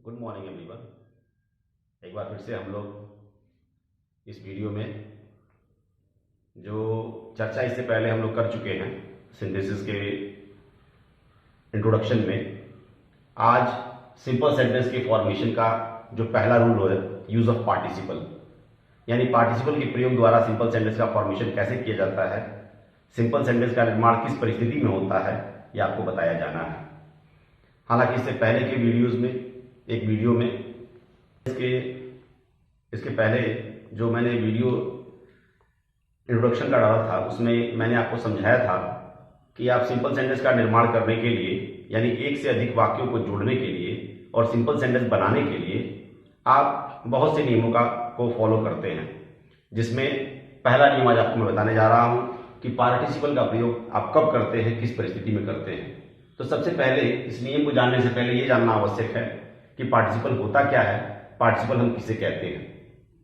Good morning everyone. एक बार फिर से हम लोग इस वीडियो में जो चर्चा इससे पहले हम लोग कर चुके हैं सिंथेसिस के इंट्रोडक्शन में, आज सिंपल सेंटेंस के फॉर्मेशन का जो पहला रूल है यूज ऑफ पार्टिसिपल, यानी पार्टिसिपल के प्रयोग द्वारा सिंपल सेंटेंस का फॉर्मेशन कैसे किया जाता है, सिंपल सेंटेंस का निर्माण किस परिस्थिति में होता है, यह आपको बताया जाना है। हालांकि इससे पहले के एक वीडियो में इसके पहले जो मैंने वीडियो इंट्रोडक्शन का डाला था उसमें मैंने आपको समझाया था कि आप सिंपल सेंटेंस का निर्माण करने के लिए, यानी एक से अधिक वाक्यों को जोड़ने के लिए और सिंपल सेंटेंस बनाने के लिए आप बहुत से नियमों को फॉलो करते हैं, जिसमें पहला नियम आज आपको मैं बताने जा रहा हूं कि पार्टिसिपल का प्रयोग आप कब करते हैं, किस परिस्थिति में करते हैं। तो सबसे पहले इस नियम को जानने से पहले ये जानना आवश्यक है कि पार्टिसिपल होता क्या है, पार्टिसिपल हम किसे कहते हैं।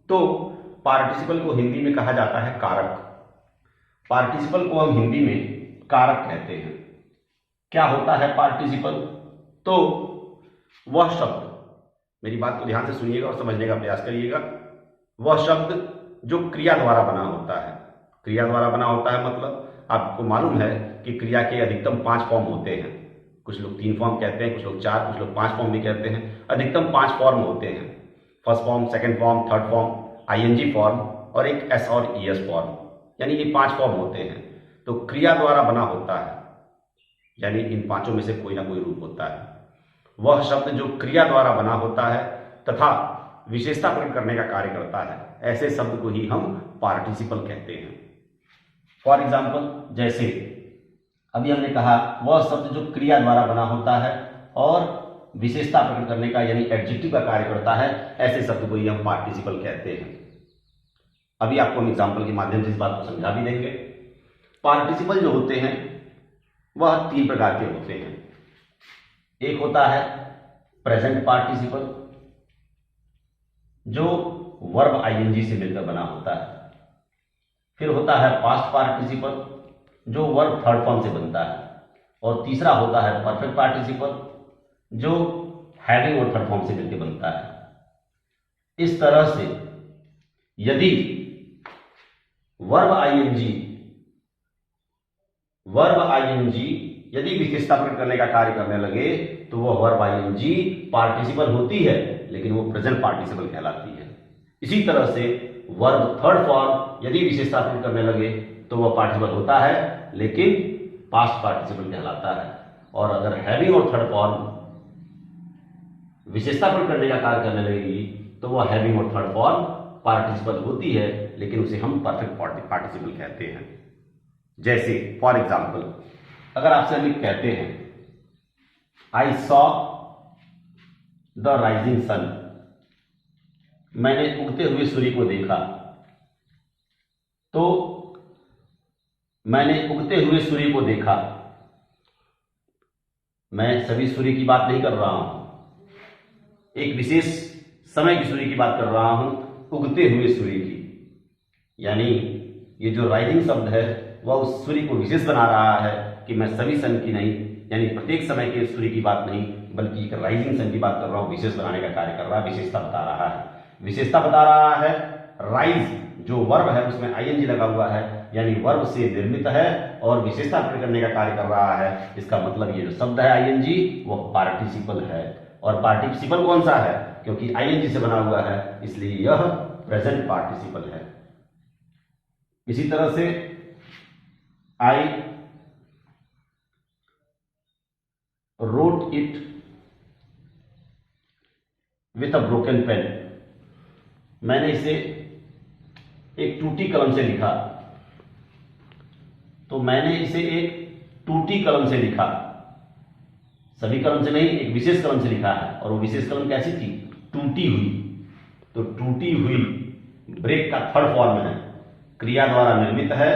तो पार्टिसिपल को हिंदी में कहा जाता है कारक। पार्टिसिपल को हम हिंदी में कारक कहते हैं। क्या होता है पार्टिसिपल? तो वह शब्द, मेरी बात को ध्यान से सुनिएगा और समझने का प्रयास करिएगा, वह शब्द जो क्रिया द्वारा बना होता है। क्रिया द्वारा बना होता है मतलब आपको मालूम है कि क्रिया के अधिकतम 5 फॉर्म होते हैं। कुछ लोग 3 फॉर्म कहते हैं, कुछ लोग 4, कुछ लोग 5 फॉर्म भी कहते हैं। अधिकतम 5 फॉर्म होते हैं, first form, second form, third form, ING form और एक एस और ईएस फॉर्म, यानी ये 5 फॉर्म होते हैं। तो क्रिया द्वारा बना होता है, यानी इन पांचों में से कोई ना कोई रूप होता है। वह शब्द जो क्रिया द्वारा बना होता है तथा विशेषता प्रकट करने का कार्य करता है, ऐसे शब्द को ही हम पार्टिसिपल कहते हैं। फॉर एग्जाम्पल, जैसे अभी हमने कहा वह शब्द जो क्रिया द्वारा बना होता है और विशेषता प्रकट करने का यानी एडजेक्टिव का कार्य करता है, ऐसे शब्द को ही हम पार्टिसिपल कहते हैं। अभी आपको हम एग्जाम्पल के माध्यम से इस बात को समझा भी देंगे। पार्टिसिपल जो होते हैं वह 3 प्रकार के होते हैं। एक होता है प्रेजेंट पार्टिसिपल, जो वर्ब आईएनजी से मिलकर बना होता है। फिर होता है पास्ट पार्टिसिपल, जो वर्ब थर्ड फॉर्म से बनता है। और तीसरा होता है परफेक्ट पार्टिसिपल, जो हैविंग और थर्ड फॉर्म से मिलकर बनता है। इस तरह से यदि वर्ब आईएनजी यदि विशेषता प्रकट करने का कार्य करने लगे तो वह वर्ब आईएनजी पार्टिसिपल होती है, लेकिन वो प्रेजेंट पार्टिसिपल कहलाती है। इसी तरह से वर्ब थर्ड फॉर्म यदि विशेषता प्रकट करने लगे तो वह पार्टिसिपल होता है, लेकिन पास्ट पार्टिसिपल कहलाता है। और अगर हैविंग और थर्ड फॉर्म विशेषता प्रकट करने का कार्य करने लगेगी तो वह हैविंग और थर्ड फॉर्म पार्टिसिपल होती है, लेकिन उसे हम परफेक्ट पार्टिसिपल कहते हैं। जैसे फॉर एग्जाम्पल, अगर आपसे हम कहते हैं I saw the rising sun, मैंने उगते हुए सूर्य को देखा, तो मैंने उगते हुए सूर्य को देखा, मैं सभी सूर्य की बात नहीं कर रहा हूं, एक विशेष समय की सूर्य की बात कर रहा हूं, उगते हुए सूर्य की। यानी ये जो राइजिंग शब्द है वह उस सूर्य को विशेष बना रहा है कि मैं सभी सन की नहीं, यानी प्रत्येक समय के सूर्य की बात नहीं, बल्कि एक राइजिंग सन की बात कर रहा हूं, विशेष बनाने का कार्य कर रहा है, विशेषता बता रहा है। विशेषता बता रहा है, राइज जो वर्ब है उसमें आईएनजी लगा हुआ है, यानी वर्ब से निर्मित है और विशेषता प्रकट करने का कार्य कर रहा है। इसका मतलब ये जो शब्द है आईएनजी वह पार्टिसिपल है। और पार्टिसिपल कौन सा है? क्योंकि आईएनजी से बना हुआ है, इसलिए यह प्रेजेंट पार्टिसिपल है। इसी तरह से I wrote it with a broken pen, मैंने इसे एक टूटी कलम से लिखा, तो मैंने इसे एक टूटी कलम से लिखा, सभी कलम से नहीं, एक विशेष कलम से लिखा है। और वो विशेष कलम कैसी थी? टूटी हुई। तो टूटी हुई ब्रेक का थर्ड फॉर्म है, क्रिया द्वारा निर्मित है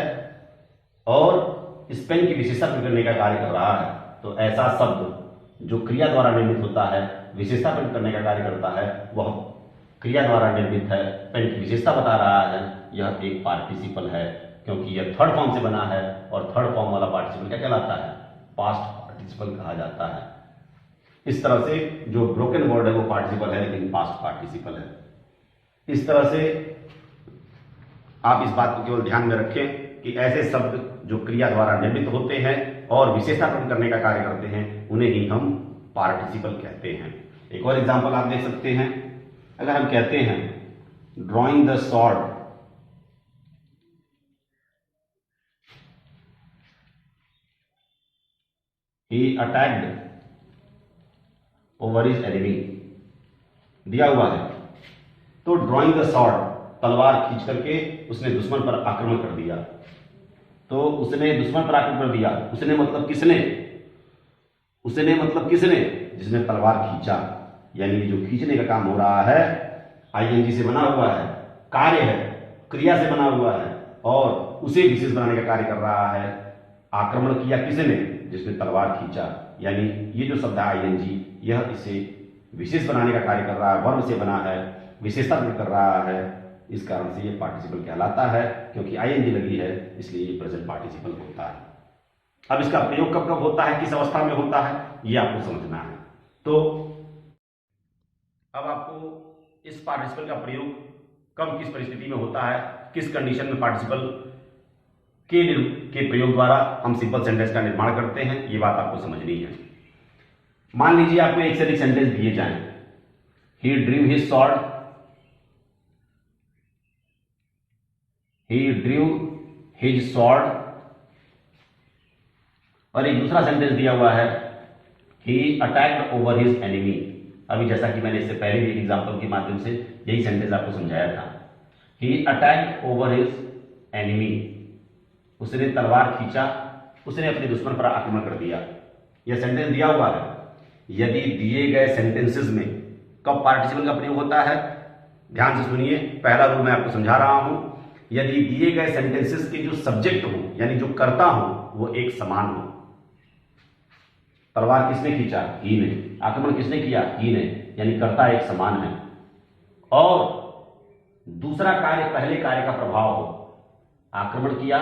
और इस पेन की विशेषता प्रकट करने का कार्य कर रहा है। तो ऐसा शब्द जो क्रिया द्वारा निर्मित होता है, विशेषता प्रकट करने का कार्य करता है, वह क्रिया द्वारा निर्मित है, पेन की विशेषता बता रहा है, यह एक पार्टिसिपल है, क्योंकि यह थर्ड फॉर्म से बना है और थर्ड फॉर्म वाला पार्टिसिपल क्या कहलाता है? पास्ट पार्टिसिपल कहा जाता है। इस तरह से जो ब्रोकन वर्ड है वो पार्टिसिपल है लेकिन पास्ट पार्टिसिपल है। इस तरह से आप इस बात को केवल ध्यान में रखें कि ऐसे शब्द जो क्रिया द्वारा निर्मित होते हैं और विशेषता प्रकट करने का कार्य करते हैं उन्हें ही हम पार्टिसिपल कहते हैं। एक और एग्जांपल आप देख सकते हैं। अगर हम कहते हैं drawing the sword, he attacked over his enemy, दिया हुआ है तो ड्रॉइंग द स्वॉर्ड, तलवार खींच करके उसने दुश्मन पर आक्रमण कर दिया। तो उसने दुश्मन पर आक्रमण कर दिया, उसने मतलब किसने, उसने मतलब किसने, जिसने तलवार खींचा, यानी जो खींचने का काम हो रहा है आईएनजी से बना हुआ है, कार्य है, क्रिया से बना हुआ है और उसे विशेष बनाने का कार्य कर रहा है। आक्रमण किया किसने, जिसने तलवार खींचा, यानी ये जो शब्द है आईएनजी यह इसे विशेष बनाने का कार्य कर रहा है, वर्ब से बना है, विशेषता प्रकट कर रहा है। इस कारण से ये पार्टिसिपल कहलाता है, क्योंकि आईएनजी लगी है इसलिए ये प्रेजेंट पार्टिसिपल होता है। अब इसका प्रयोग कब कब होता है, किस अवस्था में होता है, ये आपको समझना है। तो अब आपको इस पार्टिसिपल का प्रयोग कब किस परिस्थिति में होता है, किस कंडीशन में पार्टिसिपल के प्रयोग द्वारा हम सिंपल सेंटेंस का निर्माण करते हैं, ये बात आपको समझनी है। मान लीजिए आपको एक से अधिक सेंटेंस दिए जाएं। ही ड्रीव हिज स्वॉर्ड, ही ड्रीव हिज स्वॉर्ड, और एक दूसरा सेंटेंस दिया हुआ है ही अटैक्ड ओवर हिज एनिमी। अभी जैसा कि मैंने इससे पहले भी एक एग्जांपल के माध्यम से यही सेंटेंस आपको समझाया था। ही अटैक्ड ओवर हिज एनिमी, उसने तलवार खींचा, उसने अपने दुश्मन पर आक्रमण कर दिया। यह सेंटेंस दिया हुआ है। यदि दिए गए सेंटेंसेस में कब पार्टिसिपल का प्रयोग होता है, ध्यान से सुनिए, पहला रूल मैं आपको समझा रहा हूं। यदि दिए गए सेंटेंसेस के जो सब्जेक्ट हो यानी जो कर्ता हो वो एक समान हो। तलवार किसने खींचा, ही ने, आक्रमण किसने किया, ही ने, यानी कर्ता एक समान है, और दूसरा कार्य पहले कार्य का प्रभाव हो। आक्रमण किया,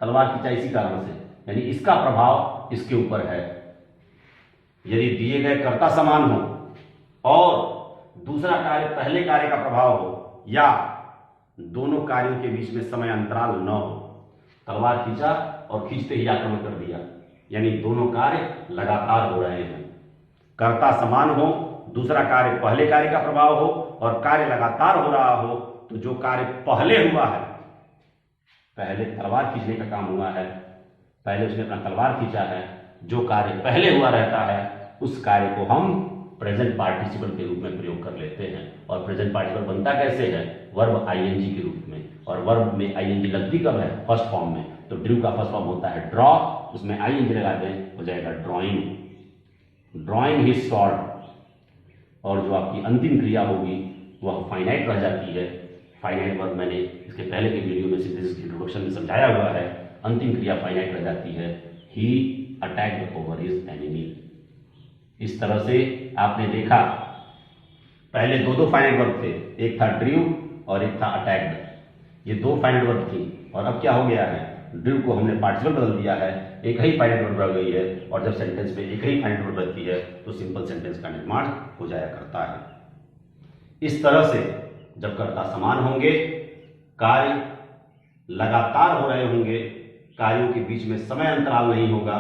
तलवार खींचा इसी कारण से, यानी इसका प्रभाव इसके ऊपर है। यदि दिए गए कर्ता समान हो और दूसरा कार्य पहले कार्य का प्रभाव हो, या दोनों कार्यों के बीच में समय अंतराल न हो, तलवार खींचा और खींचते ही आक्रमण कर दिया, यानी दोनों कार्य लगातार हो रहे हैं। कर्ता समान हो, दूसरा कार्य पहले कार्य का प्रभाव हो और कार्य लगातार हो रहा हो, तो जो कार्य पहले हुआ है, पहले तलवार खींचने का काम हुआ है, पहले उसने अपना तलवार खींचा है, जो कार्य पहले हुआ रहता है उस कार्य को हम प्रेजेंट पार्टिसिपल के रूप में प्रयोग कर लेते हैं। और प्रेजेंट पार्टिसिपल बनता कैसे है, वर्ब आईएनजी के रूप में, और वर्ब में आईएनजी लगती कब है, फर्स्ट फॉर्म में। तो ड्रू का फर्स्ट फॉर्म होता है ड्रॉ, उसमें आईएनजी लगा दें, हो जाएगा ड्रॉइंग, ड्रॉइंग हिज स्वॉर्ड, और जो आपकी अंतिम क्रिया होगी वह फाइनाइट रह जाती है। फाइनाइट वर्ब मैंने इसके पहले के वीडियो में सिंथेसिस इंट्रोडक्शन में समझाया हुआ है। अंतिम क्रिया फाइनाइट रह जाती है, ही अटैक्ड ओवर हिज एनिमी। इस तरह से आपने देखा, पहले दो फाइनाइट वर्ब थे, एक था ड्रीव और एक था अटैक्ड। ये दो फाइनाइट वर्ब थी, और अब क्या हो गया है, ड्रीव को हमने पार्टिसिपल बदल दिया है, एक ही फाइनाइट वर्ब रह गई है, और जब सेंटेंस में एक ही फाइनाइट वर्ब रहती है तो सिंपल सेंटेंस का निर्माण हो जाया करता है। इस तरह से जब कर्ता समान होंगे, कार्य लगातार हो रहे होंगे, कार्यों के बीच में समय अंतराल नहीं होगा,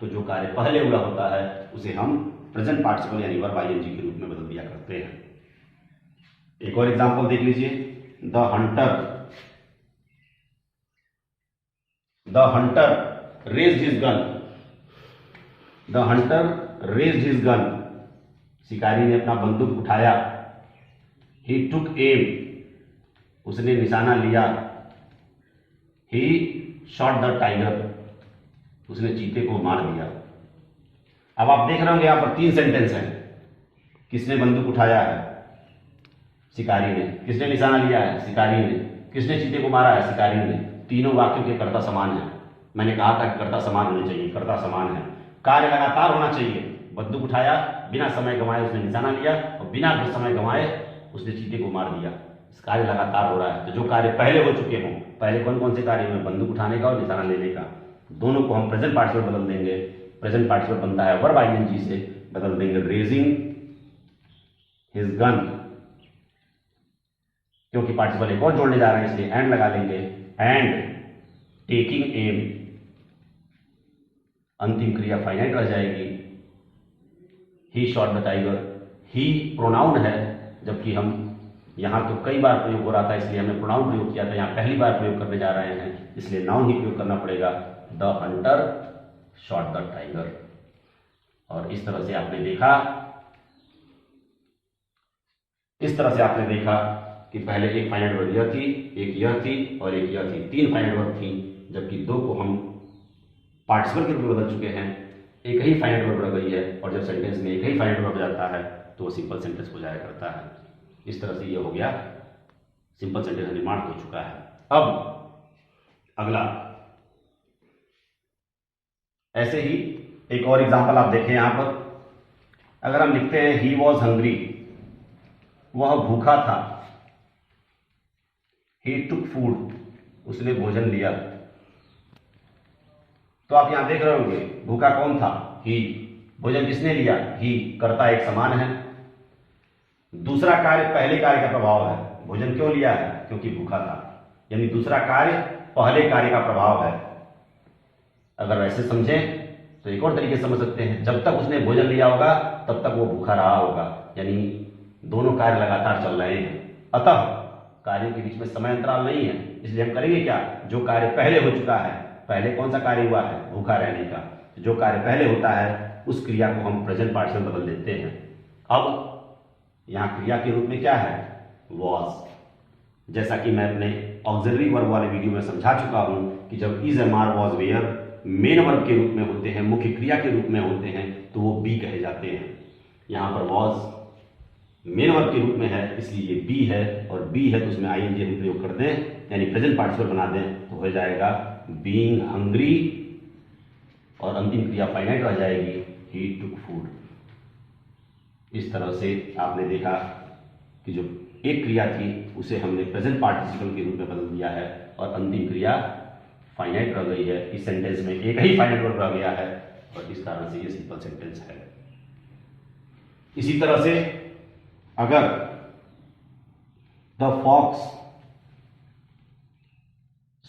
तो जो कार्य पहले हुआ होता है उसे हम प्रेजेंट पार्टिसिपल यानी वर्ब आईएनजी के रूप में बदल दिया करते हैं। एक और एग्जांपल देख लीजिए, the Hunter raised his gun, the Hunter raised his gun, शिकारी ने अपना बंदूक उठाया। ही टुक एम, उसने निशाना लिया। ही शॉट द टाइगर, उसने चीते को मार दिया। अब आप देख रहे होंगे यहाँ पर तीन सेंटेंस हैं। किसने बंदूक उठाया है, शिकारी ने। किसने निशाना लिया है, शिकारी ने। किसने चीते को मारा है, शिकारी ने। तीनों वाक्यों के कर्ता समान है। मैंने कहा था कि कर्ता समान होने चाहिए, कर्ता समान है। कार्य लगातार होना चाहिए, बंदूक उठाया, बिना समय गंवाए उसने निशाना लिया, और बिना समय गंवाए उसने चीते को मार दिया। कार्य लगातार हो रहा है। तो जो कार्य पहले हो चुके हों, पहले कौन कौन से कार्य हुए, बंदूक उठाने का और निशाना लेने का, दोनों को हम प्रेजेंट पार्टिसिपल बदल देंगे। प्रेजेंट पार्टिसिपल बनता है वर्ब आईएनजी से, बदल देंगे रेजिंग हिज गन, क्योंकि पार्टिसिपल एक और जोड़ने जा रहे हैं इसलिए एंड लगा लेंगे, एंड टेकिंग एम, अंतिम क्रिया फाइनाइट रह जाएगी। He shot the tiger, he pronoun है, जबकि हम यहां तो कई बार प्रयोग हो रहा था इसलिए हमने प्रोनाउन प्रयोग किया था, यहां पहली बार प्रयोग करने जा रहे हैं इसलिए नाउन ही प्रयोग करना पड़ेगा। The Hunter shot the tiger. और इस तरह से आपने देखा कि पहले एक फाइनाइट वर्ब यह थी, एक यह थी और एक यह थी, 3 फाइनाइट वर्ब थी, जबकि 2 को हम पार्टिसिपल के रूप में बदल चुके हैं, एक ही फाइनाइट वर्ब रह गई है, और जब सेंटेंस में एक ही फाइनाइट वर्ब जाता है तो वो सिंपल सेंटेंस हो जाया करता है। इस तरह से ये हो गया, सिंपल सेंटेंस का निर्माण हो चुका है। अब अगला, ऐसे ही एक और एग्जांपल आप देखें यहां पर, अगर हम लिखते हैं ही वॉज हंग्री, वह भूखा था, ही टुक फूड, उसने भोजन लिया, तो आप यहां देख रहे होंगे भूखा कौन था, ही, भोजन किसने लिया, ही, कर्ता एक समान है, दूसरा कार्य पहले कार्य का प्रभाव है, भोजन क्यों लिया है, क्योंकि भूखा था, यानी दूसरा कार्य पहले कार्य का प्रभाव है। अगर वैसे समझें तो एक और तरीके से समझ सकते हैं, जब तक उसने भोजन लिया होगा तब तक वो भूखा रहा होगा, यानी दोनों कार्य लगातार चल रहे हैं, अतः कार्यों के बीच में समय अंतराल नहीं है, इसलिए हम करेंगे क्या, जो कार्य पहले हो चुका है, पहले कौन सा कार्य हुआ है, भूखा रहने का, जो कार्य पहले होता है उस क्रिया को हम प्रेजेंट पार्टिसिपल बदल देते हैं। अब यहां क्रिया के रूप में क्या है, वॉज, जैसा कि मैं अपने ऑक्सिलरी वर्ब वाले वीडियो में समझा चुका हूं कि जब is, am, are, was, were main verb के रूप में होते हैं, मुख्य क्रिया के रूप में होते हैं, तो वो बी कहे जाते हैं। यहां पर वॉज मेन वर्ब के रूप में है इसलिए ये बी है, और बी है तो उसमें आईएनजी हम प्रयोग कर दें, यानी प्रेजेंट पार्टिसिपल बना दें, तो हो जाएगा बीइंग हंग्री, और अंतिम क्रिया फाइनाइट रह जाएगी, ही टुक फूड। इस तरह से आपने देखा कि जो एक क्रिया थी उसे हमने प्रेजेंट पार्टिसिपल के रूप में बदल दिया है, और अंतिम क्रिया फाइनाइट रह गई है। इस सेंटेंस में एक ही फाइनाइट वर्ब रह गया है, और इस कारण से ये सिंपल सेंटेंस है। इसी तरह से अगर the fox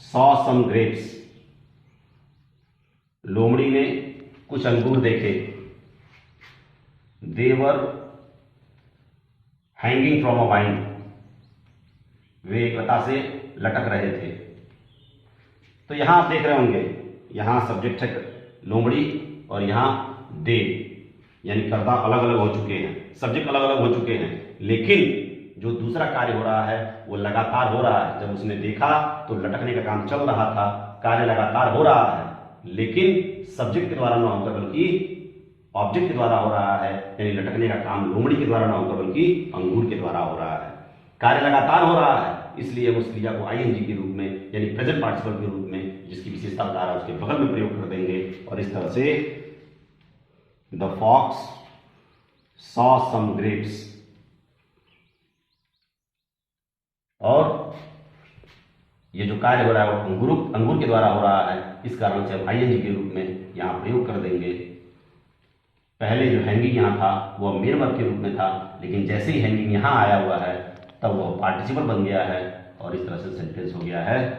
saw some grapes, लोमड़ी ने कुछ अंगूर देखे, they were hanging from a vine, वे एक लता से लटक रहे थे। तो यहां आप देख रहे होंगे, यहां सब्जेक्ट है लोमड़ी और यहां दे, यानी कर्ता अलग अलग हो चुके हैं, सब्जेक्ट अलग अलग हो चुके हैं, लेकिन जो दूसरा कार्य हो रहा है वो लगातार हो रहा है। जब उसने देखा तो लटकने का काम चल रहा था, कार्य लगातार हो रहा है, लेकिन सब्जेक्ट के द्वारा न होकर बल्कि ऑब्जेक्ट के द्वारा हो रहा है, यानी लटकने का काम लोमड़ी के द्वारा न होकर बल्कि अंगूर के द्वारा हो रहा है। कार्य लगातार हो रहा है, इसलिए हम उस क्रिया को आईएनजी के रूप में, यानी प्रेजेंट पार्टिसिपल के रूप में, जिसकी विशेषता बता रहा है उसके बगल में प्रयोग कर देंगे, और इस तरह से the fox saw some grapes, और ये जो कार्य हो रहा है वो अंगूर के द्वारा हो रहा है, इस कारण से हम आईएनजी के रूप में यहां प्रयोग कर देंगे। पहले जो हैंगिंग यहां था वो मेन वर्ब के रूप में था, लेकिन जैसे ही हैंगिंग यहां आया हुआ है तब वो पार्टिसिपल बन गया है, और इस तरह से सेंटेंस हो गया है।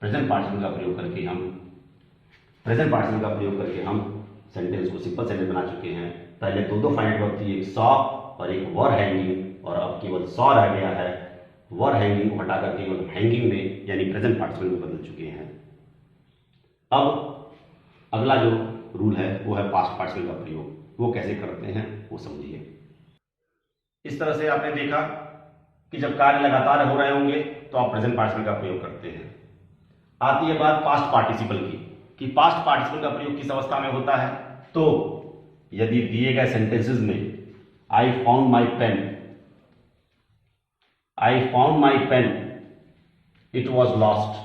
प्रेजेंट पार्टिसिपल का प्रयोग करके हम सेंटेंस को सिंपल सेंटेंस बना चुके हैं। पहले दो फाइनाइट वर्ब थी, एक सॉ और एक वर हैंगिंग, और अब केवल सॉ रह गया है, वर हैंगिंग को हटाकर केवल हैंगिंग में, यानी प्रेजेंट पार्टिसिपल में बदल चुके हैं। अब अगला जो रूल है वो है पास्ट पार्टिसिपल का प्रयोग, वो कैसे करते हैं वो समझिए। इस तरह से आपने देखा कि जब कार्य लगातार हो रहे होंगे तो आप प्रेजेंट पार्टिसिपल का प्रयोग करते हैं। आती है बात पास्ट पार्टिसिपल की, कि पास्ट पार्टिसिपल का प्रयोग किस अवस्था में होता है। तो यदि दिए गए सेंटेंसेस में I found my pen, it was lost,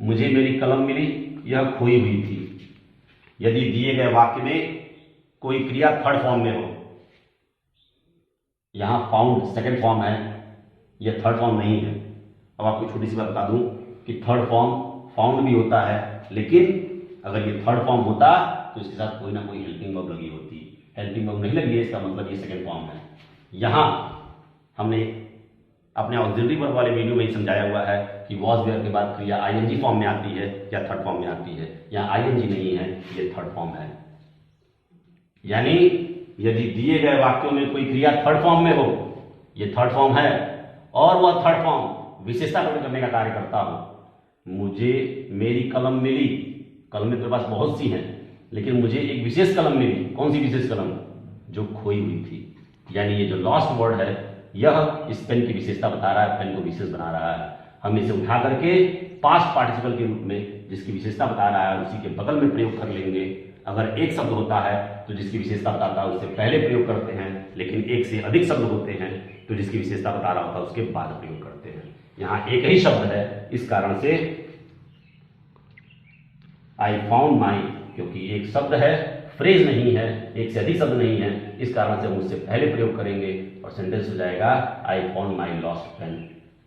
मुझे मेरी कलम मिली, यह खोई हुई थी, यदि दिए गए वाक्य में कोई क्रिया थर्ड फॉर्म में हो, यहां फाउंड सेकंड फॉर्म है, यह थर्ड फॉर्म नहीं है। अब आपको छोटी सी बात बता दूं कि थर्ड फॉर्म फाउंड भी होता है, लेकिन अगर ये थर्ड फॉर्म होता तो इसके साथ कोई ना कोई हेल्पिंग वर्ब लगी होती। हेल्पिंग वर्ब नहीं लगी है, इसका मतलब ये सेकंड फॉर्म है। यहाँ हमने अपने ऑक्सिलरी वर्ब वाले वीडियो में ही समझाया हुआ है कि वॉज वेयर के बाद क्रिया आईएनजी फॉर्म में आती है या थर्ड फॉर्म में आती है। यहाँ आईएनजी नहीं है, ये थर्ड फॉर्म है। यानी यदि दिए गए वाक्यों में कोई क्रिया थर्ड फॉर्म में हो, ये थर्ड फॉर्म है, और वह थर्ड फॉर्म विशेषता प्रकट करने का कार्य करता हो। मुझे मेरी कलम मिली, कलमें मेरे पास बहुत सी हैं, लेकिन मुझे एक विशेष कलम मिली। कौन सी विशेष कलम? जो खोई हुई थी। यानी ये जो लॉस्ट वर्ड है, यह इस पेन की विशेषता बता रहा है, पेन को विशेष बना रहा है। हम इसे उठा करके पास्ट पार्टिसिपल के रूप में जिसकी विशेषता बता रहा है उसी के बगल में प्रयोग कर लेंगे। अगर एक शब्द होता है तो जिसकी विशेषता बताता है उससे पहले प्रयोग करते हैं, लेकिन एक से अधिक शब्द होते हैं तो जिसकी विशेषता बता रहा होता है उसके बाद प्रयोग करते हैं। यहाँ एक ही शब्द है, इस कारण से आई फाउंड माई, क्योंकि एक शब्द है, फ्रेज नहीं है, एक से अधिक शब्द नहीं है, इस कारण से हम उससे पहले प्रयोग करेंगे और सेंटेंस हो जाएगा I found my lost pen.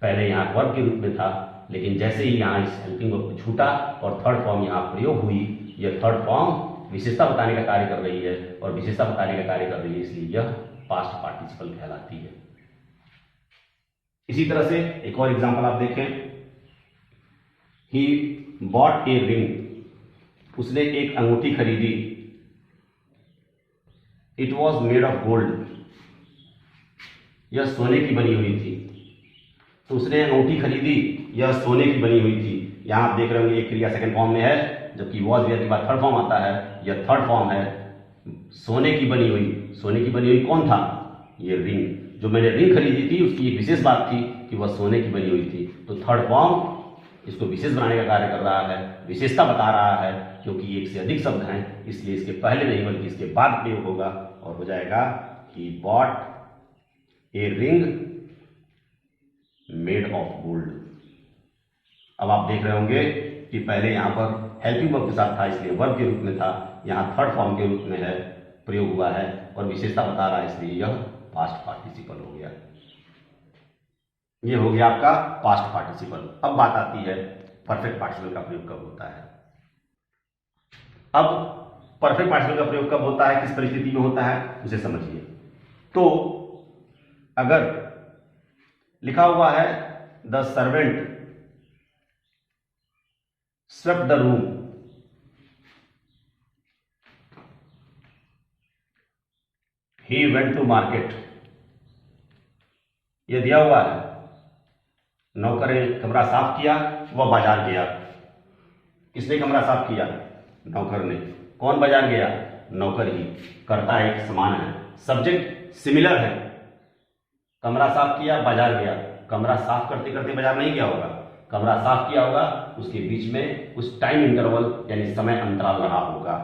पहले यहाँ वर्ब के रूप में था, लेकिन जैसे ही यहाँ इस हेल्पिंग वर्ब को छूटा और थर्ड फॉर्म यहाँ प्रयोग हुई, यह थर्ड फॉर्म विशेषता बताने का कार्य कर रही है और विशेषता बताने का कार्य कर रही है, इसलिए यह पास्ट पार्टिसिपल कहलाती है। इसी तरह से एक और एग्जांपल आप देखें, ही बॉट ए रिंग, उसने एक अंगूठी खरीदी। It was made of gold, यह सोने की बनी हुई थी। तो उसने अंगूठी खरीदी, यह सोने की बनी हुई थी। यहां आप देख रहे होंगे एक क्रिया सेकंड फॉर्म में है, जबकि वॉज वेयर के बाद थर्ड फॉर्म आता है, यह थर्ड फॉर्म है। सोने की बनी हुई, सोने की बनी हुई कौन था? ये रिंग। जो मैंने रिंग खरीदी थी उसकी एक विशेष बात थी कि वह सोने की बनी हुई थी। तो थर्ड फॉर्म इसको विशेष बनाने का कार्य कर रहा है, विशेषता बता रहा है, क्योंकि एक से अधिक शब्द हैं, इसलिए इसके पहले नहीं बल्कि इसके बाद प्रयोग होगा और हो जाएगा he bought a ring made of gold. अब आप देख रहे होंगे कि पहले यहां पर हेल्पिंग वर्ब के साथ था, इसलिए वर्ब के रूप में था, यहां थर्ड फॉर्म के रूप में है, प्रयोग हुआ है और विशेषता बता रहा है, इसलिए यह पास्ट पार्टिसिपल हो गया। ये हो गया आपका पास्ट पार्टिसिपल। अब बात आती है परफेक्ट पार्टिसिपल का प्रयोग कब होता है। अब परफेक्ट पार्टिसिपल का प्रयोग कब होता है, किस परिस्थिति में होता है, उसे समझिए। तो अगर लिखा हुआ है the servant swept the room, he went to market, यह दिया हुआ है, नौकर ने कमरा साफ किया, वह बाजार गया। किसने कमरा साफ किया? नौकर ने। कौन बाजार गया? नौकर ही। कर्ता एक समान है, सब्जेक्ट सिमिलर है। कमरा साफ किया, बाजार गया। कमरा साफ करते करते बाजार नहीं गया होगा, कमरा साफ किया होगा, उसके बीच में कुछ टाइम इंटरवल यानी समय अंतराल रहा होगा।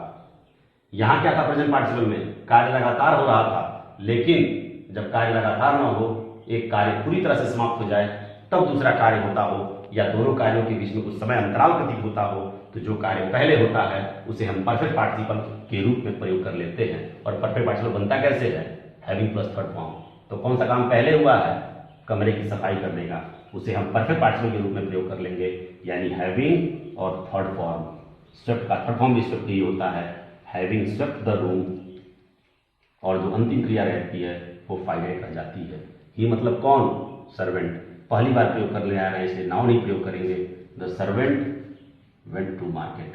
यहां क्या था प्रेजेंट पार्टिसिपल में? कार्य लगातार हो रहा था, लेकिन जब कार्य लगातार ना हो, एक कार्य पूरी तरह से समाप्त हो जाए तब दूसरा कार्य होता हो, या दोनों कार्यों के बीच में कुछ समय अंतराल प्रतीत होता हो, तो जो कार्य पहले होता है उसे हम परफेक्ट पार्टिसिपल के रूप में प्रयोग कर लेते हैं। और परफेक्ट पार्टिसिपल बनता कैसे है? Having plus third form. तो कौन सा काम पहले हुआ है? कमरे की सफाई करने का, उसे हम परफेक्ट पार्टिसिपल के रूप में प्रयोग कर लेंगे, यानी हैविंग और थर्ड फॉर्म। स्वेप्ट का थर्ड फॉर्म भी स्वेप्ट ही होता है, हैविंग स्वेप्ट द रूम, और जो अंतिम क्रिया रहती है वो फाइनाइट रह जाती है। ही मतलब कौन? सर्वेंट। पहली बार प्रयोग कर ले आ रहे हैं, इसलिए नाउन ही प्रयोग करेंगे। The servant went to market.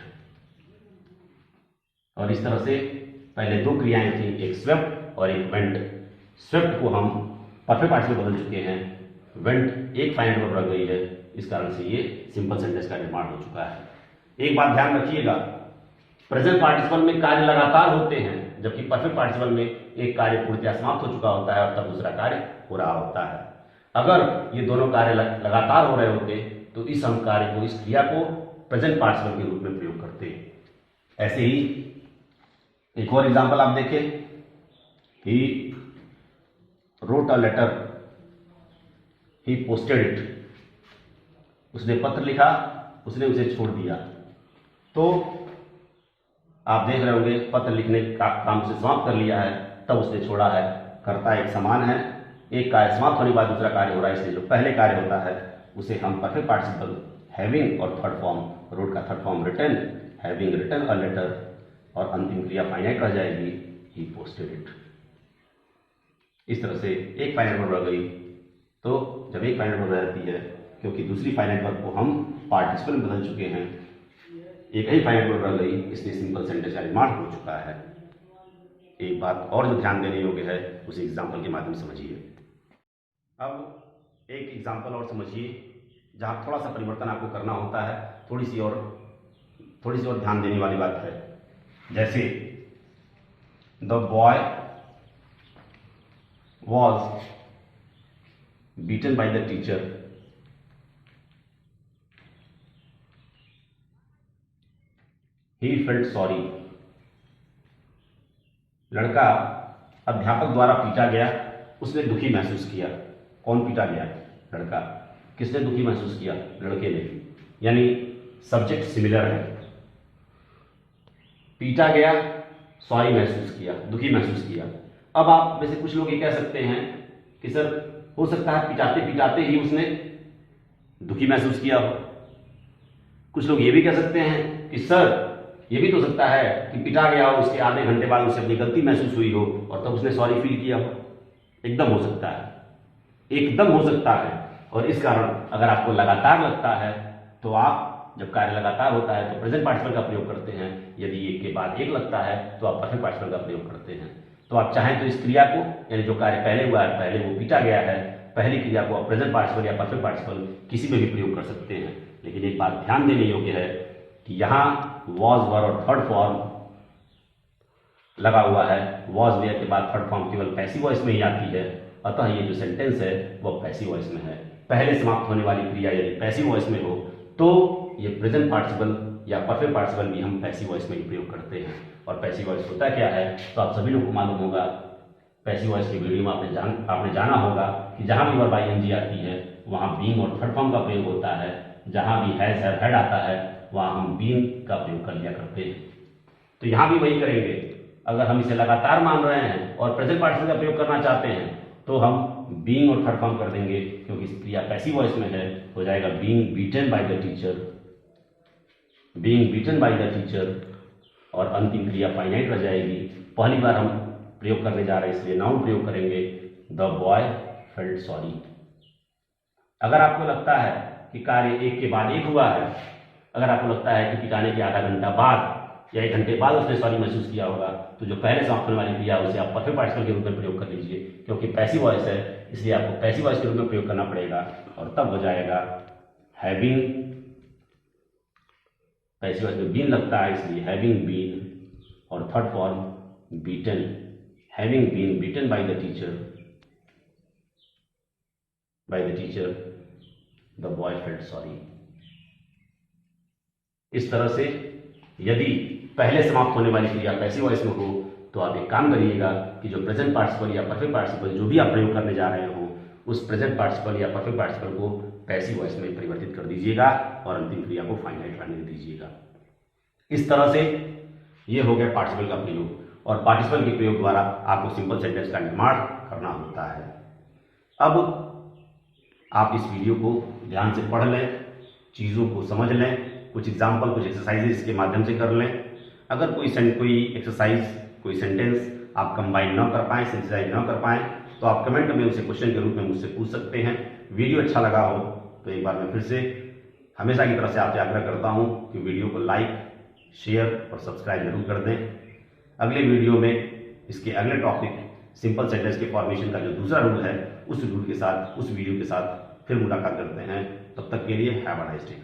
और इस तरह से पहले दो क्रियाएं थी, एक स्वेप्ट और एक वेंट। स्वेप्ट को हम परफेक्ट पार्टिसिपल बदल चुके हैं, वेंट एक फाइनाइट वर्ब रह गई है, इस कारण से ये सिंपल सेंटेंस का निर्माण हो चुका है। एक बात ध्यान रखिएगा, प्रेजेंट पार्टिसिपल में कार्य लगातार होते हैं, जबकि परफेक्ट पार्टिसिपल में एक कार्य पूर्णतः समाप्त हो चुका होता है और तब दूसरा कार्य हो रहा होता है। अगर ये दोनों कार्य लगातार हो रहे होते तो इस हम कार्य को, इस क्रिया को प्रेजेंट पार्टिसिपल के रूप में प्रयोग करते। ऐसे ही एक और एग्जांपल आप देखें, he wrote a letter, he posted it, उसने पत्र लिखा, उसने उसे छोड़ दिया। तो आप देख रहे होंगे पत्र लिखने का काम से समाप्त कर लिया है, तब उसने छोड़ा है। कर्ता एक समान है, एक कार्य समाप्त होने के बाद दूसरा कार्य हो रहा है, इसलिए जो पहले कार्य होता है उसे हम परफेक्ट पार्टिसिपल हैविंग और थर्ड फॉर्म, रोट का third form written, having written a letter, और अंतिम क्रिया फाइनाइट रह जाएगी, ही पोस्टेड इट। इस तरह से एक फाइनाइट वर्ब रह गई। तो जब एक फाइनाइट वर्ब रहती है, क्योंकि दूसरी फाइनाइट वर्ब को हम पार्टिसिपल में बदल चुके हैं, एक ही फाइनाइट वर्ब रह गई, इसलिए सिंपल सेंटेंस का निर्माण हो चुका है। एक बात और जो ध्यान देने योग्य है उसे एग्जाम्पल के माध्यम से समझिए। अब एक एग्जाम्पल और समझिए जहाँ थोड़ा सा परिवर्तन आपको करना होता है, थोड़ी सी और ध्यान देने वाली बात है। जैसे the boy was beaten by the teacher, he felt sorry. लड़का अध्यापक द्वारा पीटा गया, उसने दुखी महसूस किया। कौन पीटा गया? लड़का। किसने दुखी महसूस किया? लड़के ने। यानी सब्जेक्ट सिमिलर है। पीटा गया, सॉरी महसूस किया, दुखी महसूस किया। अब आप में से कुछ लोग ये कह सकते हैं कि सर हो सकता है पिटाते पिटाते ही उसने दुखी महसूस किया हो। कुछ लोग ये भी कह सकते हैं कि सर ये भी तो सकता है कि पिटा गया हो, उसके आधे घंटे बाद उसे अपनी गलती महसूस हुई हो और तब उसने सॉरी फील किया हो। एकदम हो सकता है, एकदम हो सकता है। और इस कारण अगर आपको लगातार लगता है तो आप जब कार्य लगातार होता है तो प्रेजेंट पार्टिसिपल का प्रयोग करते हैं। यदि एक के बाद एक लगता है तो आप परफेक्ट पार्टिसिपल का प्रयोग करते हैं। तो आप चाहें तो इस क्रिया को, यानी जो कार्य पहले हुआ है, पहले वो पीटा गया है, पहली क्रिया को आप प्रेजेंट पार्टिसिपल या परफेक्ट पार्टिसिपल किसी में भी प्रयोग कर सकते हैं। लेकिन एक बात ध्यान देने योग्य है कि यहाँ वॉज वर और थर्ड फॉर्म लगा हुआ है। वॉज वेयर के बाद थर्ड फॉर्म केवल पैसिव वॉइस में ही आती है। अतः ये जो सेंटेंस है वह पैसिव वॉइस में है। पहले समाप्त होने वाली क्रिया यदि पैसिव वॉइस में हो तो ये प्रेजेंट पार्टिसिपल या परफेक्ट पार्टिसिपल भी हम पैसिव वॉइस में ही प्रयोग करते हैं। और पैसिव वॉइस होता क्या है तो आप सभी लोगों को मालूम होगा। पैसिव वॉइस की वीडियो में आपने जाना होगा कि जहां भी वर्ब आईएनजी आती है वहां बीइंग और थर्ड फॉर्म का प्रयोग होता है। जहां भी हैज हैव हैड आता है वहां हम बीइंग का प्रयोग कर लिया करते हैं। तो यहां भी वही करेंगे। अगर हम इसे लगातार मान रहे हैं और प्रेजेंट पार्टिसिपल का प्रयोग करना चाहते हैं तो हम बीइंग और थर्ड फॉर्म कर देंगे, क्योंकि क्रिया पैसिव वॉइस में है। हो जाएगा being beaten by the teacher, being beaten by the teacher, और अंतिम क्रिया फाइनाइट रह जाएगी। पहली बार हम प्रयोग करने जा रहे हैं इसलिए नाउन प्रयोग करेंगे, द बॉय फेल्ट सॉरी। अगर आपको लगता है कि कार्य एक के बाद एक हुआ है, अगर आपको लगता है कि पिटाने के आधा घंटा बाद या 1 घंटे बाद उसने सॉरी महसूस किया होगा, तो जो पहले समाप्त होने वाली क्रिया उसे आप परफेक्ट पार्टिसिपल के रूप में प्रयोग कर लीजिए। क्योंकि पैसिव वॉइस है इसलिए आपको पैसिव वॉइस के रूप में प्रयोग करना पड़ेगा और तब हो जाएगा हैविंग। पैसिव वॉइस में बीन लगता है इसलिए हैविंग बीन, और third form beaten, having been beaten by the teacher the boy felt sorry. इस तरह से यदि पहले समाप्त होने वाली क्रिया पैसिव वॉइस में हो तो आप एक काम करिएगा कि जो प्रेजेंट पार्टिसिपल या परफेक्ट पार्टिसिपल जो भी आप प्रयोग करने जा रहे हो उस प्रेजेंट पार्टिसिपल या परफेक्ट पार्टिसिपल को पैसिव वॉइस में परिवर्तित कर दीजिएगा और अंतिम क्रिया को फाइनाइट रहने दीजिएगा। इस तरह से ये हो गया पार्टिसिपल का प्रयोग, और पार्टिसिपल के प्रयोग द्वारा आपको सिंपल सेंटेंस का निर्माण करना होता है। अब आप इस वीडियो को ध्यान से पढ़ लें, चीज़ों को समझ लें, कुछ एग्जाम्पल, कुछ एक्सरसाइजेस के माध्यम से कर लें। अगर कोई एक्सरसाइज, कोई सेंटेंस आप कंबाइन न कर पाएँ, सिंथेसाइज न कर पाएँ, तो आप कमेंट में उसे क्वेश्चन के रूप में मुझसे पूछ सकते हैं। वीडियो अच्छा लगा हो तो एक बार मैं फिर से हमेशा की तरह से आपसे आग्रह करता हूं कि वीडियो को लाइक, शेयर और सब्सक्राइब जरूर कर दें। अगले वीडियो में इसके अगले टॉपिक सिंपल सेंटेंस के फॉर्मेशन का जो दूसरा रूल है उस वीडियो के साथ फिर मुलाकात करते हैं। तब तक के लिए हैव अ नाइस डे।